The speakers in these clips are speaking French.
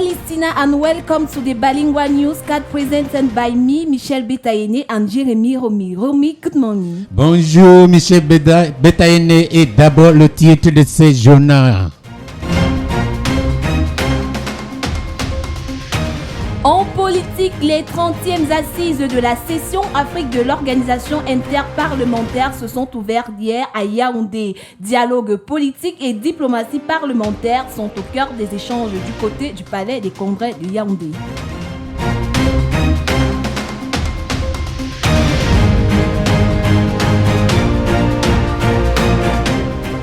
listener, and welcome to the Bilingual Newscast presented by me, Michel Betayene, and Jérémy Romy. Romy, good morning. Bonjour, Michel Betayene, et d'abord le titre de ce journal. En politique, les 30e assises de la session Afrique de l'organisation interparlementaire se sont ouvertes hier à Yaoundé. Dialogue politique et diplomatie parlementaire sont au cœur des échanges du côté du palais des congrès de Yaoundé.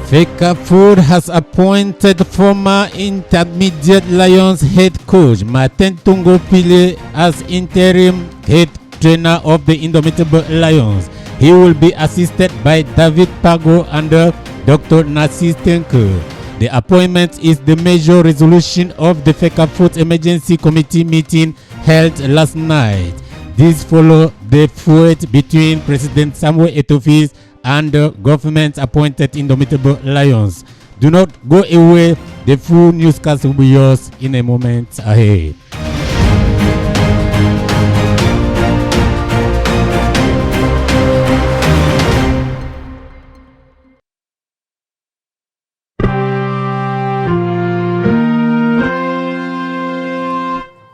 Fecafour has appointed former Intermediate Lions head coach Martin Tungo Pile as interim head trainer of the Indomitable Lions. He will be assisted by David Pago under Dr. Nassis Tenker. The appointment is the major resolution of the Fecafour Emergency Committee meeting held last night. This follows the feud between President Samuel Eto'o and the government-appointed Indomitable Lions. Do not go away. The full newscast will be yours in a moment ahead.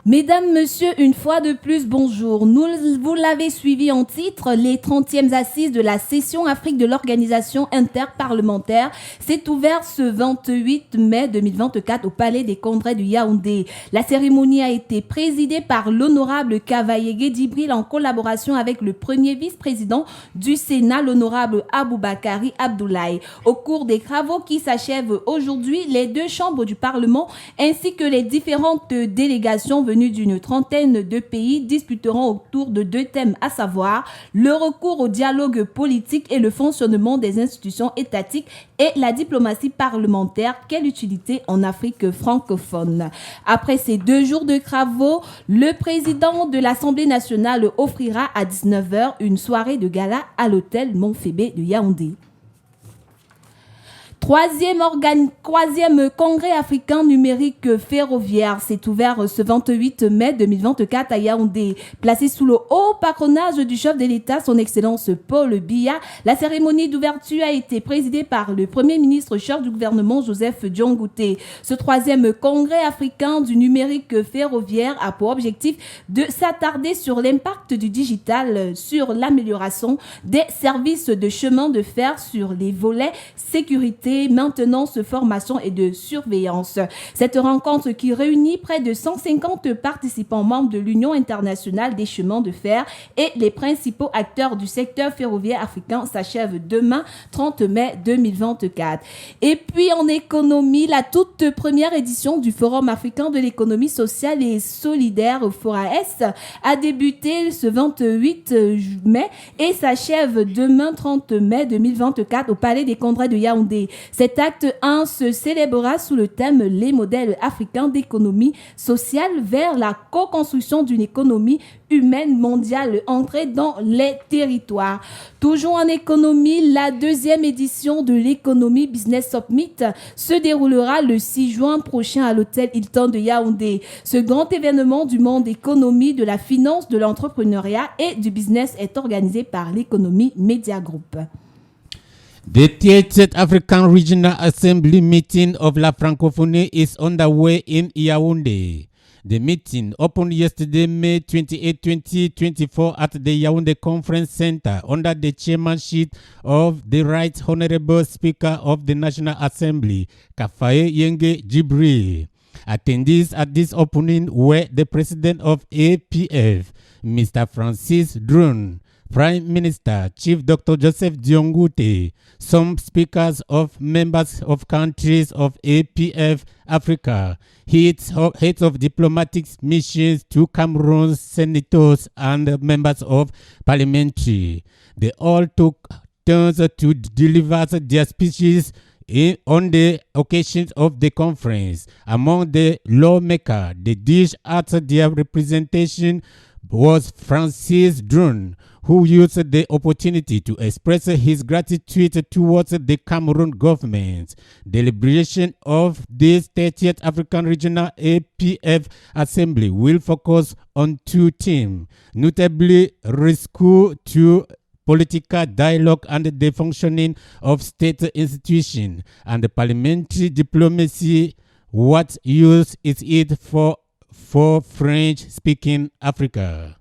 Mesdames, Messieurs, une fois de plus, bonjour. Vous l'avez suivi en titre, les 30e assises de la session Afrique de l'organisation interparlementaire s'est ouverte ce 28 mai 2024 au Palais des Congrès du Yaoundé. La cérémonie a été présidée par l'honorable Kavaye Djibril en collaboration avec le premier vice-président du Sénat, l'honorable Aboubakari Abdoulaye. Au cours des travaux qui s'achèvent aujourd'hui, les deux chambres du Parlement ainsi que les différentes délégations venues d'une trentaine de pays discuteront autour de deux thèmes, à savoir le recours au dialogue politique et le fonctionnement des institutions étatiques et la diplomatie parlementaire, quelle utilité en Afrique francophone. Après ces 2 jours de travaux, le président de l'Assemblée nationale offrira à 19h une soirée de gala à l'hôtel Montfébé de Yaoundé. Troisième congrès africain numérique ferroviaire s'est ouvert ce 28 mai 2024 à Yaoundé. Placé sous le haut patronage du chef de l'État, son Excellence Paul Biya, la cérémonie d'ouverture a été présidée par le Premier ministre chef du gouvernement Joseph Diongouté. Ce troisième congrès africain du numérique ferroviaire a pour objectif de s'attarder sur l'impact du digital, sur l'amélioration des services de chemin de fer, sur les volets sécurité, maintenance, formation et de surveillance. Cette rencontre qui réunit près de 150 participants membres de l'Union internationale des chemins de fer et les principaux acteurs du secteur ferroviaire africain s'achève demain 30 mai 2024. Et puis en économie, la toute première édition du Forum africain de l'économie sociale et solidaire FORAS a débuté ce 28 mai et s'achève demain 30 mai 2024 au Palais des Congrès de Yaoundé. Cet acte 1 se célébrera sous le thème « Les modèles africains d'économie sociale vers la co-construction d'une économie humaine mondiale entrée dans les territoires ». Toujours en économie, la 2e édition de l'Economy Business Summit se déroulera le 6 juin prochain à l'hôtel Hilton de Yaoundé. Ce grand événement du monde économie, de la finance, de l'entrepreneuriat et du business est organisé par l'Economy Media Group. The 30th African Regional Assembly meeting of La Francophonie is underway in Yaoundé. The meeting opened yesterday, May 28, 2024 at the Yaoundé Conference Center under the chairmanship of the Right Honorable Speaker of the National Assembly, Kavaye Djibril. Attendees at this opening were the President of APF, Mr. Francis Drone, Prime Minister Chief Dr. Joseph Diongouté, some speakers of members of countries of APF Africa, heads of diplomatic missions to Cameroon, senators and members of parliamentary. They all took turns to deliver their speeches on the occasions of the conference. Among the lawmakers, the dish at their representation was Francis Drone, who used the opportunity to express his gratitude towards the Cameroon government. Deliberation of this 30th African Regional APF Assembly will focus on two themes, notably rescue to political dialogue and the functioning of state institutions, and parliamentary diplomacy. What use is it for French-speaking Africa?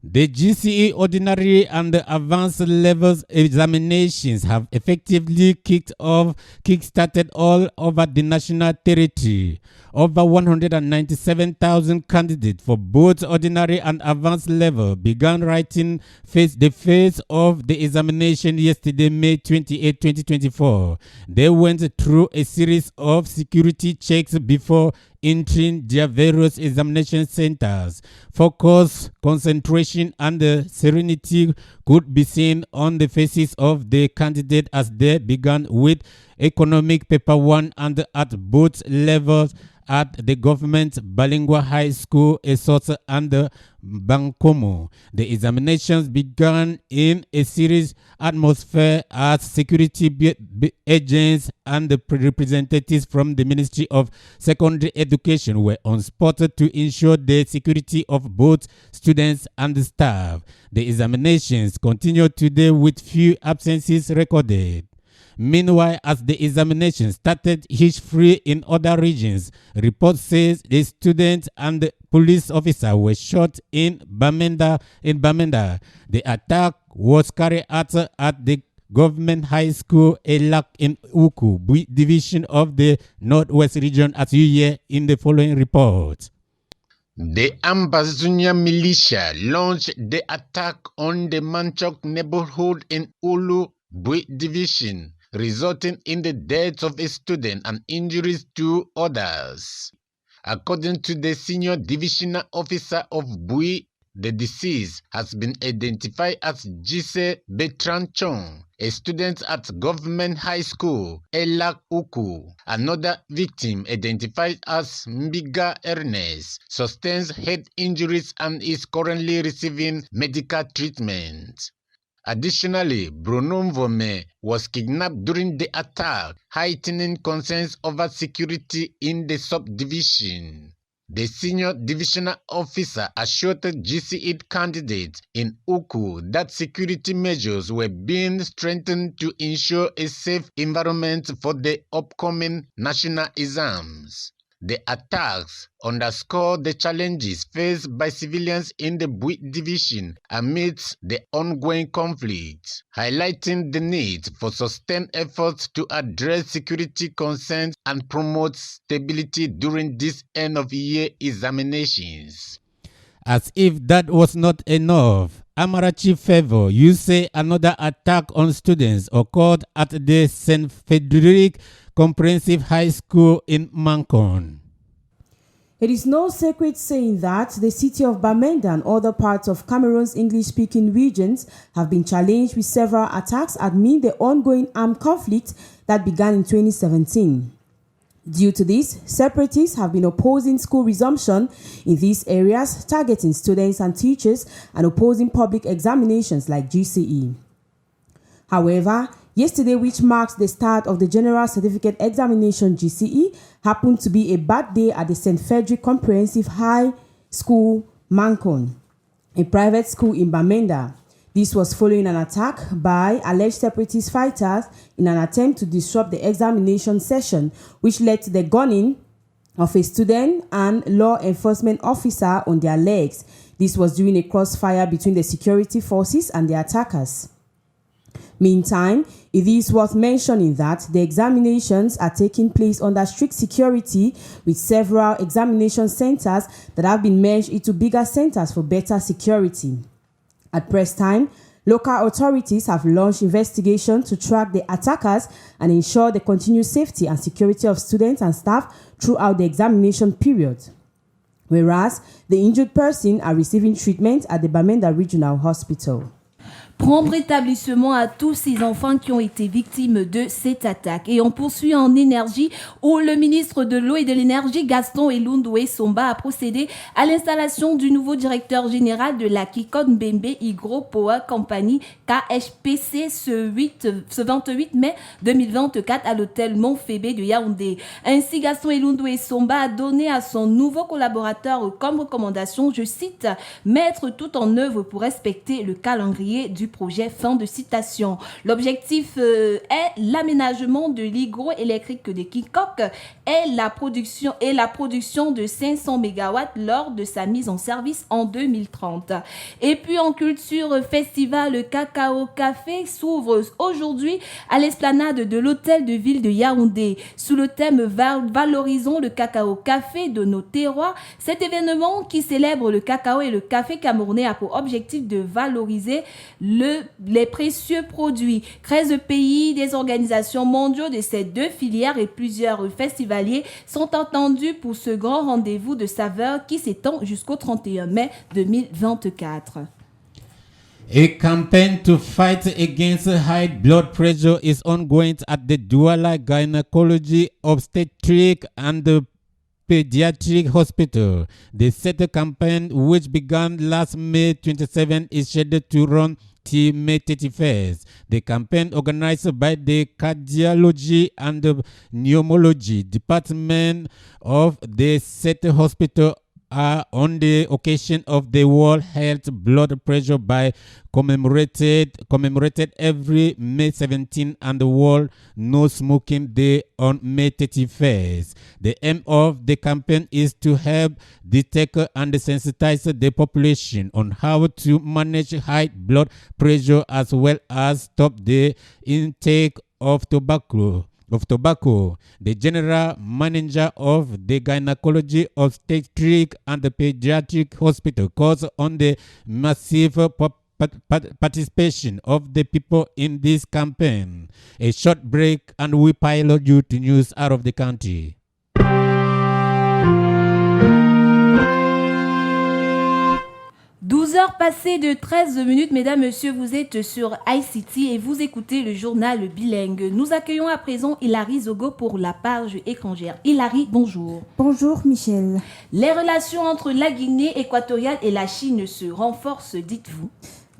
The GCE ordinary and advanced levels examinations have effectively kick-started all over the national territory. Over 197,000 candidates for both ordinary and advanced level began writing the phase of the examination yesterday, May 28, 2024. They went through a series of security checks before entering their various examination centers. Focus, concentration, and serenity could be seen on the faces of the candidates as they began with economic paper 1 and at both levels at the government bilingual high school Esosa and Bankomo. The examinations began in a serious atmosphere as security agents and the representatives from the Ministry of Secondary Education were on spot to ensure the security of both students and staff. The examinations continued today with few absences recorded. Meanwhile, as the examination started hitch-free in other regions, report says the student and the police officer were shot in Bamenda. The attack was carried out at the government high school Elak in Uku division of the Northwest region, as you hear in the following report. The Ambazonia militia launched the attack on the Manchok neighborhood in Ulu Bui division, resulting in the death of a student and injuries to others. According to the senior divisional officer of Bui, the deceased has been identified as Jise Bertrand Chong, a student at Government High School, Elak Uku. Another victim, identified as Mbiga Ernest, sustains head injuries and is currently receiving medical treatment. Additionally, Bruno Mvome was kidnapped during the attack, heightening concerns over security in the subdivision. The senior divisional officer assured GCE candidates in Uku that security measures were being strengthened to ensure a safe environment for the upcoming national exams. The attacks underscore the challenges faced by civilians in the Bui division amidst the ongoing conflict, highlighting the need for sustained efforts to address security concerns and promote stability during these end-of-year examinations. As if that was not enough, Amarachi Favor, you say another attack on students occurred at the St. Frederick Comprehensive High School in Mancon. It is no secret saying that the city of Bamenda and other parts of Cameroon's English-speaking regions have been challenged with several attacks amid the ongoing armed conflict that began in 2017. Due to this, separatists have been opposing school resumption in these areas, targeting students and teachers and opposing public examinations like GCE. However, yesterday, which marks the start of the General Certificate Examination GCE, happened to be a bad day at the St. Frederick Comprehensive High School, Mancon, a private school in Bamenda. This was following an attack by alleged separatist fighters in an attempt to disrupt the examination session, which led to the gunning of a student and law enforcement officer on their legs. This was during a crossfire between the security forces and the attackers. Meantime, it is worth mentioning that the examinations are taking place under strict security, with several examination centers that have been merged into bigger centers for better security. At press time, local authorities have launched investigations to track the attackers and ensure the continued safety and security of students and staff throughout the examination period. Whereas the injured persons are receiving treatment at the Bamenda Regional Hospital. Prompt rétablissement à tous ces enfants qui ont été victimes de cette attaque. Et on poursuit en énergie où le ministre de l'Eau et de l'Énergie, Gaston Elundwe Somba, a procédé à l'installation du nouveau directeur général de la Kikon Bembe Hydro Power Company, KHPC, ce 28 mai 2024 à l'hôtel Montfébé de Yaoundé. Ainsi, Gaston Elundwe Somba a donné à son nouveau collaborateur comme recommandation, je cite, « mettre tout en œuvre pour respecter le calendrier du projet ». Fin de citation. L'objectif est l'aménagement de l'hydroélectrique de Kikok et la production de 500 MW lors de sa mise en service en 2030. Et puis en culture, festival Cacao Café s'ouvre aujourd'hui à l'esplanade de l'hôtel de ville de Yaoundé. Sous le thème Valorisons le cacao café de nos terroirs, cet événement qui célèbre le cacao et le café camerounais a pour objectif de valoriser les précieux produits. 13 pays, des organisations mondiaux de ces deux filières et plusieurs festivaliers sont entendus pour ce grand rendez-vous de saveurs qui s'étend jusqu'au 31 mai 2024. A campaign to fight against high blood pressure is ongoing at the Douala Gynecology, Obstetric and Pediatric Hospital. The set campaign, which began last May 27, is scheduled to run till May 31st. The campaign, organized by the Cardiology and Pneumology Department of the set hospital, are on the occasion of the World Health Blood Pressure by commemorated every May 17 and the World No Smoking Day on May 31st. The aim of the campaign is to help detect and sensitize the population on how to manage high blood pressure as well as stop the intake of tobacco. The general manager of the Gynecology, Obstetric and Pediatric Hospital calls on the massive participation of the people in this campaign. A short break and we pilot you to news out of the country. 12h passées de 13 minutes, mesdames, messieurs, vous êtes sur iCity et vous écoutez le journal bilingue. Nous accueillons à présent Hilary Zogo pour la page étrangère. Hilary, bonjour. Bonjour Michel. Les relations entre la Guinée équatoriale et la Chine se renforcent, dites-vous.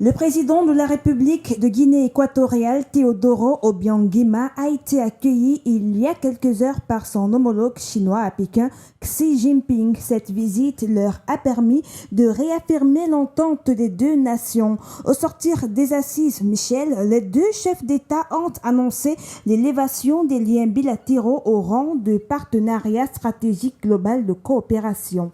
Le président de la République de Guinée équatoriale, Teodoro Obiang Nguema, a été accueilli il y a quelques heures par son homologue chinois à Pékin, Xi Jinping. Cette visite leur a permis de réaffirmer l'entente des deux nations. Au sortir des assises, Michel, les deux chefs d'État ont annoncé l'élévation des liens bilatéraux au rang de partenariat stratégique global de coopération.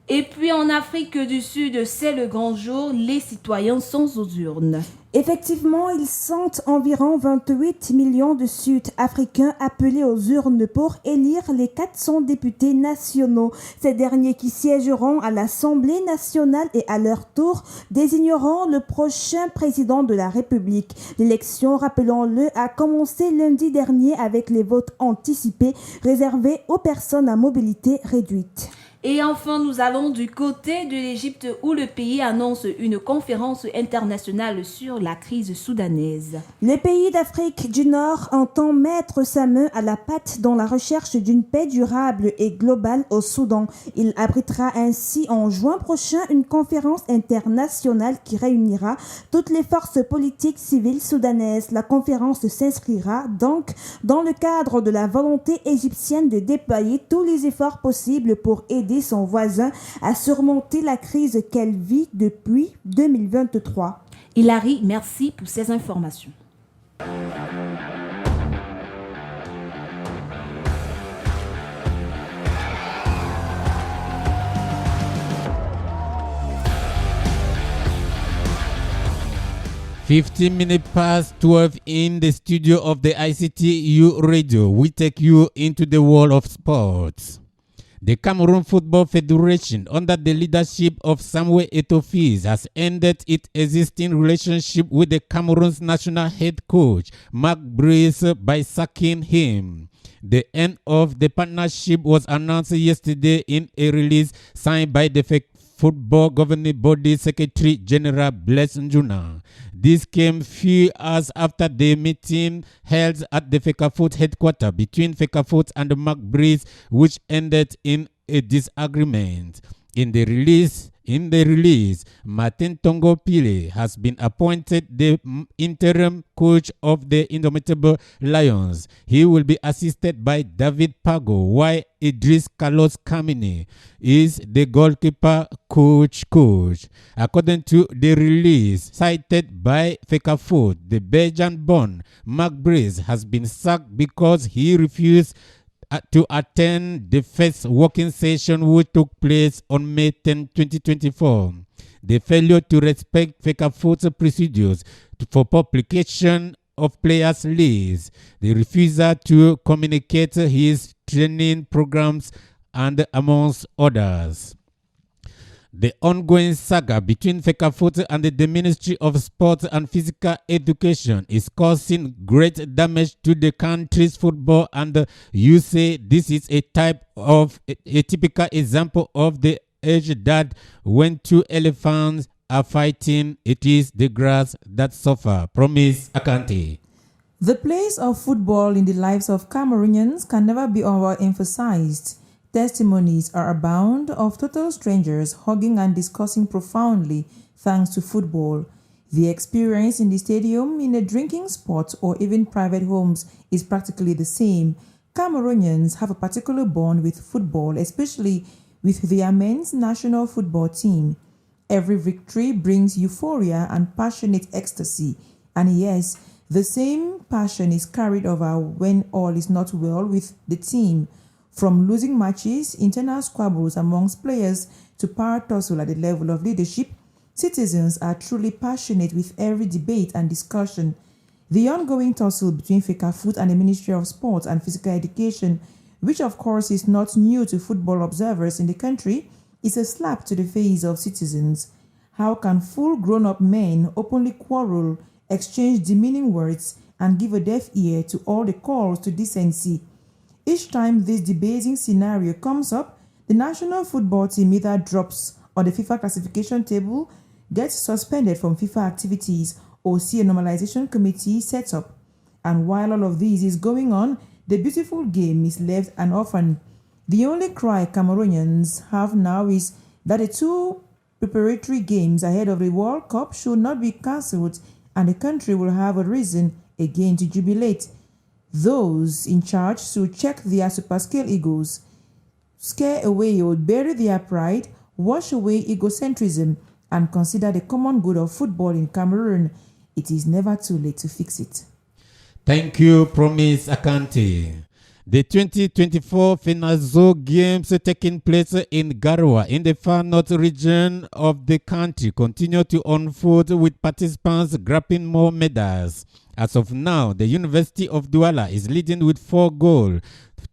Et puis en Afrique du Sud, c'est le grand jour, les citoyens sont aux urnes. Effectivement, ils sont environ 28 millions de Sud-Africains appelés aux urnes pour élire les 400 députés nationaux. Ces derniers qui siégeront à l'Assemblée nationale et à leur tour désigneront le prochain président de la République. L'élection, rappelons-le, a commencé lundi dernier avec les votes anticipés réservés aux personnes à mobilité réduite. Et enfin, nous allons du côté de l'Égypte où le pays annonce une conférence internationale sur la crise soudanaise. Le pays d'Afrique du Nord entend mettre sa main à la pâte dans la recherche d'une paix durable et globale au Soudan. Il abritera ainsi en juin prochain une conférence internationale qui réunira toutes les forces politiques civiles soudanaises. La conférence s'inscrira donc dans le cadre de la volonté égyptienne de déployer tous les efforts possibles pour aider son voisin à surmonter la crise qu'elle vit depuis 2023. Hilary, merci pour ces informations. $15 minutes past 12 in the studio of the ICTU radio. We take you into the world of sports. The Cameroon Football Federation, under the leadership of Samuel Eto'o, has ended its existing relationship with the Cameroon's national head coach, Marc Brice, by sacking him. The end of the partnership was announced yesterday in a release signed by the Football Governing Body Secretary General Blaise Njuna. This came few hours after the meeting held at the Fecafoot headquarters between Fecafoot and McBreeze, which ended in a disagreement. In the release, Martin Tongo Pile has been appointed the interim coach of the Indomitable Lions. He will be assisted by David Pago, while Idris Carlos Kamini is the goalkeeper coach. According to the release cited by Fecafoot, the Belgian-born McBreeze has been sacked because he refused to attend the first working session which took place on May 10, 2024. The failure to respect Fecafoot's procedures for publication of players' lists, the refusal to communicate his training programs, and amongst others. The ongoing saga between Fecafoot and the Ministry of Sport and Physical Education is causing great damage to the country's football, and you say this is a typical example of the age that when two elephants are fighting, it is the grass that suffer. Promise Akante. The place of football in the lives of Cameroonians can never be overemphasized. Testimonies are abound of total strangers hugging and discussing profoundly thanks to football. The experience in the stadium, in a drinking spot, or even private homes is practically the same. Cameroonians have a particular bond with football, especially with their men's national football team. Every victory brings euphoria and passionate ecstasy. And yes, the same passion is carried over when all is not well with the team. From losing matches, internal squabbles amongst players, to power tussle at the level of leadership, citizens are truly passionate with every debate and discussion. The ongoing tussle between Fecafoot and the Ministry of Sport and Physical Education, which of course is not new to football observers in the country, is a slap to the face of citizens. How can full grown-up men openly quarrel, exchange demeaning words, and give a deaf ear to all the calls to decency? Each time this debasing scenario comes up, the national football team either drops on the FIFA classification table, gets suspended from FIFA activities, or see a normalization committee set up. And while all of this is going on, the beautiful game is left an orphan. The only cry Cameroonians have now is that the two preparatory games ahead of the World Cup should not be cancelled, and the country will have a reason again to jubilate. Those in charge should check their superscale egos, scare away or bury their pride, wash away egocentrism, and consider the common good of football in Cameroon. It is never too late to fix it. Thank you, Promise Akante. The 2024 FENAZO Games taking place in Garoua in the far north region of the country continue to unfold with participants grabbing more medals. As of now, the University of Douala is leading with 4 gold,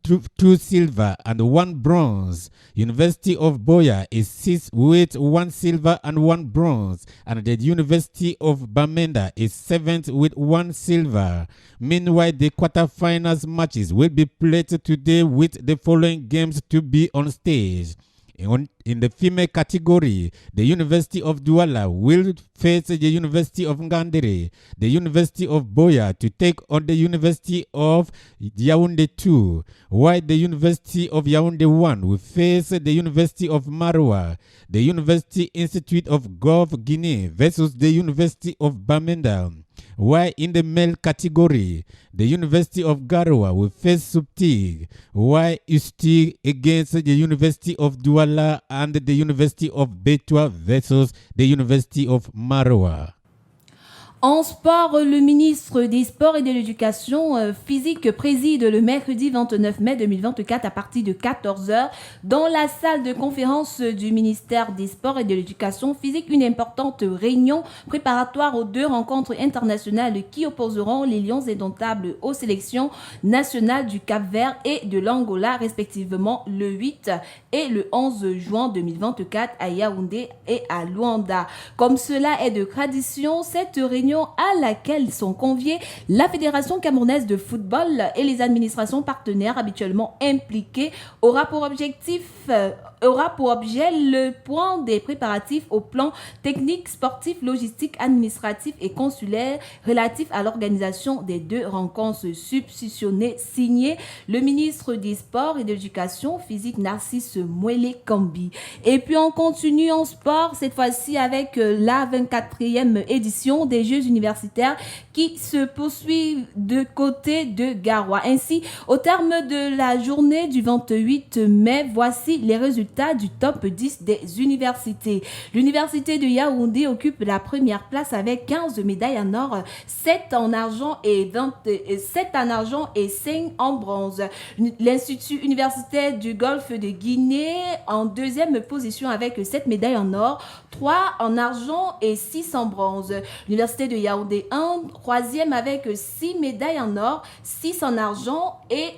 2 silver and 1 bronze. University of Boya is 6th with 1 silver and 1 bronze, and the University of Bamenda is 7th with 1 silver. Meanwhile, the quarterfinals matches will be played today with the following games to be on stage. In the female category, the University of Douala will face the University of Ngandere, the University of Boya to take on the University of Yaoundé 2, while the University of Yaoundé 1 will face the University of Maroua, the University Institute of Gulf Guinea versus the University of Bamenda. While in the male category, the University of Garoua will face Subtig, while Ustig against the University of Douala and the University of Bétoua versus the University of Maroua. En sport, le ministre des Sports et de l'Éducation physique préside le mercredi 29 mai 2024 à partir de 14h dans la salle de conférence du ministère des Sports et de l'Éducation physique une importante réunion préparatoire aux 2 rencontres internationales qui opposeront les Lions indomptables aux sélections nationales du Cap-Vert et de l'Angola respectivement le 8 et le 11 juin 2024 à Yaoundé et à Luanda. Comme cela est de tradition, cette réunion à laquelle sont conviés la Fédération camerounaise de football et les administrations partenaires habituellement impliquées aura pour objectif aura pour objet le point des préparatifs au plan technique, sportif, logistique, administratif et consulaire relatif à l'organisation des 2 rencontres substitutionnées signées le ministre des Sports et de l'Éducation physique Narcisse Mwele Kambi. Et puis on continue en sport, cette fois-ci avec la 24e édition des Jeux universitaires qui se poursuivent de côté de Garoua. Ainsi, au terme de la journée du 28 mai, voici les résultats du top 10 des universités. L'université de Yaoundé occupe la première place avec 15 médailles en or, 7 en argent et 7 en argent et 5 en bronze. L'Institut universitaire du Golfe de Guinée en deuxième position avec 7 médailles en or, 3 en argent et 6 en bronze. L'Université de Yaoundé 1, troisième avec 6 médailles en or, 6 en argent et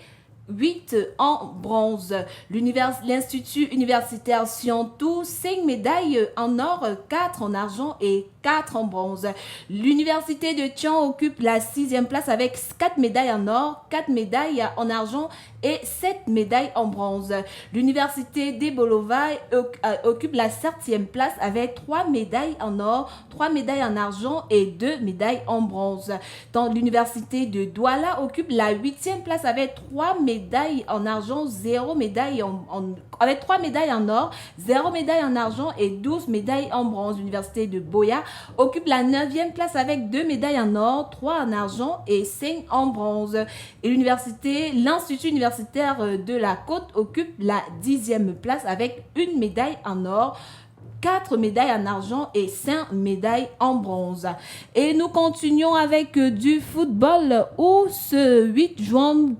8 en bronze. L'Institut universitaire Siantou, 5 médailles en or, 4 en argent et 4 en bronze. L'Université de Tian occupe la 6e place avec 4 médailles en or, 4 médailles en argent et 7 médailles en bronze. L'Université des Bolovaï occupe la 7e place avec 3 médailles en or, 3 médailles en argent et 2 médailles en bronze. Dans l'Université de Douala occupe la 8e place avec 3 médailles en argent, 0 médaille avec 3 médailles en or, 0 médaille en argent et 12 médailles en bronze. L'Université de Boya occupe la 9e place avec 2 médailles en or, 3 en argent et 5 en bronze. Et l'Institut universitaire de la Côte occupe la 10e place avec 1 médaille en or, 4 médailles en argent et 5 médailles en bronze. Et nous continuons avec du football où le 8 juin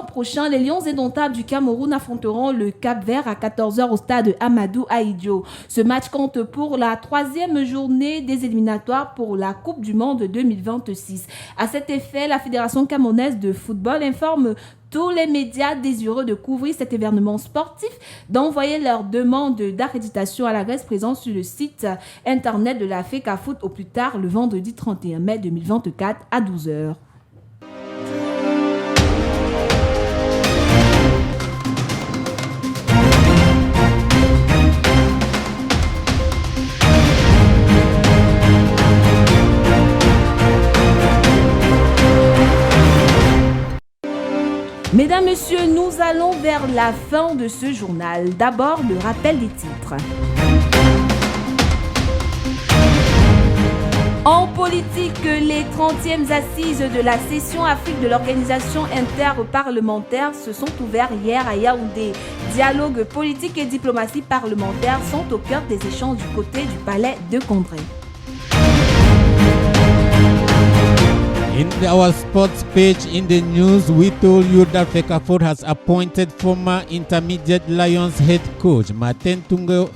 prochain, les Lions indomptables du Cameroun affronteront le Cap-Vert à 14h au stade Amadou Ahidjo. Ce match compte pour la 3e journée des éliminatoires pour la Coupe du Monde 2026. À cet effet, la Fédération camerounaise de football informe tous les médias désireux de couvrir cet événement sportif d'envoyer leur demande d'accréditation à l'adresse présente sur le site internet de la FECAFOOT au plus tard le vendredi 31 mai 2024 à 12h. Mesdames, Messieurs, nous allons vers la fin de ce journal. D'abord, le rappel des titres. En politique, les 30e assises de la session Afrique de l'organisation interparlementaire se sont ouvertes hier à Yaoundé. Dialogue politique et diplomatie parlementaire sont au cœur des échanges du côté du palais de Congrès. In our sports page in the news, we told you that FECAFOOT has appointed former Intermediate Lions head coach Martin Tungo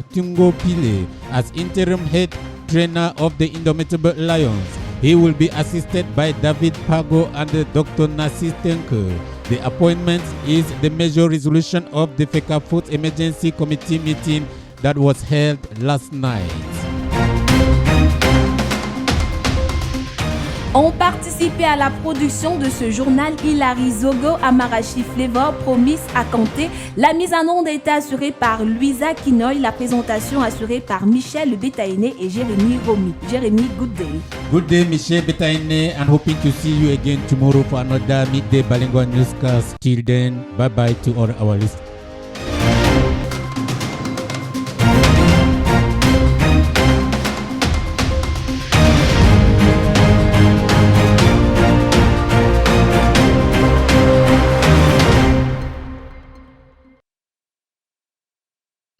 Pile as interim head trainer of the Indomitable Lions. He will be assisted by David Pago and Dr. Nassis Tenker. The appointment is the major resolution of the FECAFOOT Emergency Committee meeting that was held last night. Ont participé à la production de ce journal Hilary Zogo, Amarachi Flavor, Promise à Kanté. La mise en onde était assurée par Louisa Kinoy, la présentation assurée par Michel Betaïné et Jérémy Romy. Jérémy, good day. Good day, Michel Betaïné, and hoping to see you again tomorrow for another midday bilingual newscast. Till then, bye-bye to all our listeners.